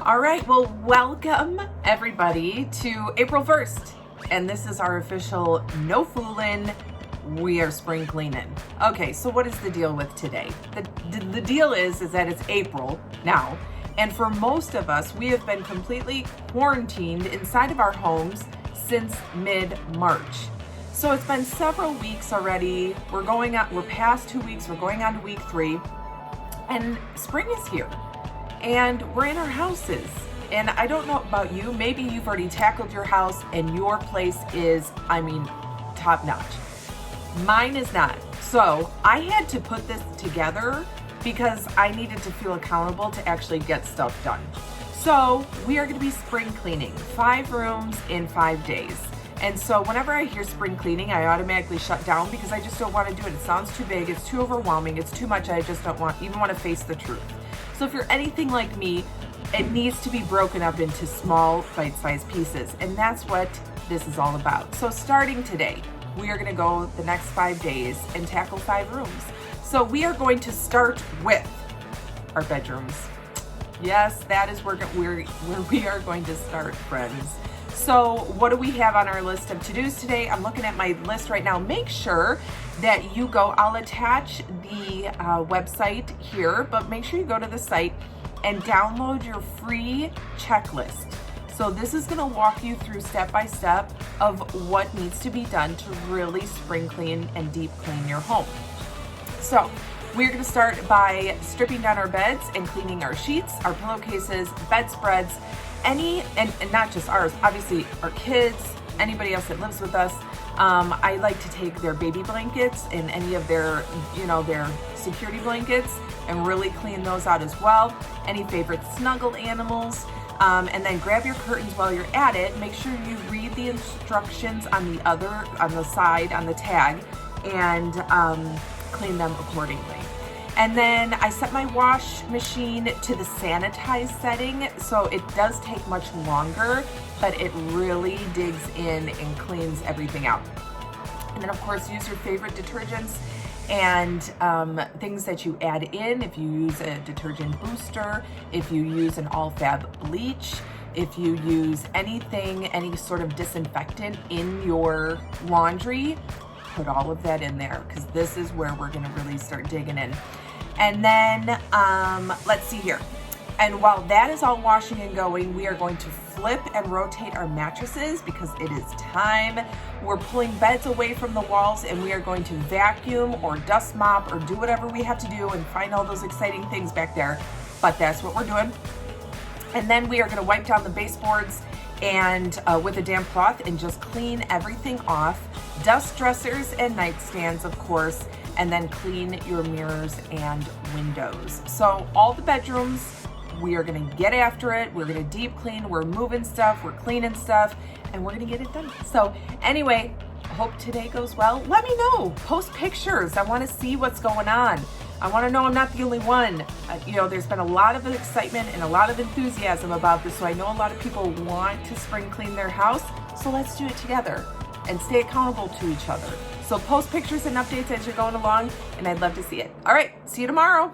All right, well, welcome everybody to April 1st. And this is our official no foolin', we are spring cleaning. Okay, so what is the deal with today? The deal is that it's April now. And for most of us, we have been completely quarantined inside of our homes since mid-March. So it's been several weeks already. We're past 2 weeks, we're going on to week 3. And spring is here. And we're in our houses. And I don't know about you, maybe you've already tackled your house and your place is, top notch. Mine is not. So I had to put this together because I needed to feel accountable to actually get stuff done. So we are gonna be spring cleaning 5 rooms in 5 days. And so whenever I hear spring cleaning, I automatically shut down because I just don't want to do it. It sounds too big, it's too overwhelming, it's too much. I just don't even want to face the truth. So if you're anything like me, it needs to be broken up into small bite-sized pieces. And that's what this is all about. So starting today, we are going to go the next 5 days and tackle 5 rooms. So we are going to start with our bedrooms. Yes, that is where we are going to start, friends. So what do we have on our list of to-dos today? I'm looking at my list right now. Make sure that you go, I'll attach the website here, but make sure you go to the site and download your free checklist. So this is gonna walk you through step by step of what needs to be done to really spring clean and deep clean your home. So we're gonna start by stripping down our beds and cleaning our sheets, our pillowcases, bedspreads, and not just ours, obviously our kids, anybody else that lives with us. I like to take their baby blankets and any of their security blankets and really clean those out as well. Any favorite snuggle animals. And then grab your curtains while you're at it. Make sure you read the instructions on the side, on the tag, and clean them accordingly. And then I set my wash machine to the sanitize setting, so it does take much longer, but it really digs in and cleans everything out. And then of course, use your favorite detergents and things that you add in. If you use a detergent booster, if you use an all-fab bleach, if you use anything, any sort of disinfectant in your laundry, put all of that in there because this is where we're gonna really start digging in. And then, let's see here. And while that is all washing and going, we are going to flip and rotate our mattresses because it is time. We're pulling beds away from the walls and we are going to vacuum or dust mop or do whatever we have to do and find all those exciting things back there. But that's what we're doing. And then we are gonna wipe down the baseboards and with a damp cloth and just clean everything off. Dust dressers and nightstands, of course, and then clean your mirrors and windows. So all the bedrooms, we are gonna get after it. We're gonna deep clean, we're moving stuff, we're cleaning stuff, and we're gonna get it done. So anyway, hope today goes well. Let me know, post pictures. I wanna see what's going on. I wanna know I'm not the only one. There's been a lot of excitement and a lot of enthusiasm about this, so I know a lot of people want to spring clean their house, so let's do it together and stay accountable to each other. So post pictures and updates as you're going along, and I'd love to see it. All right, see you tomorrow.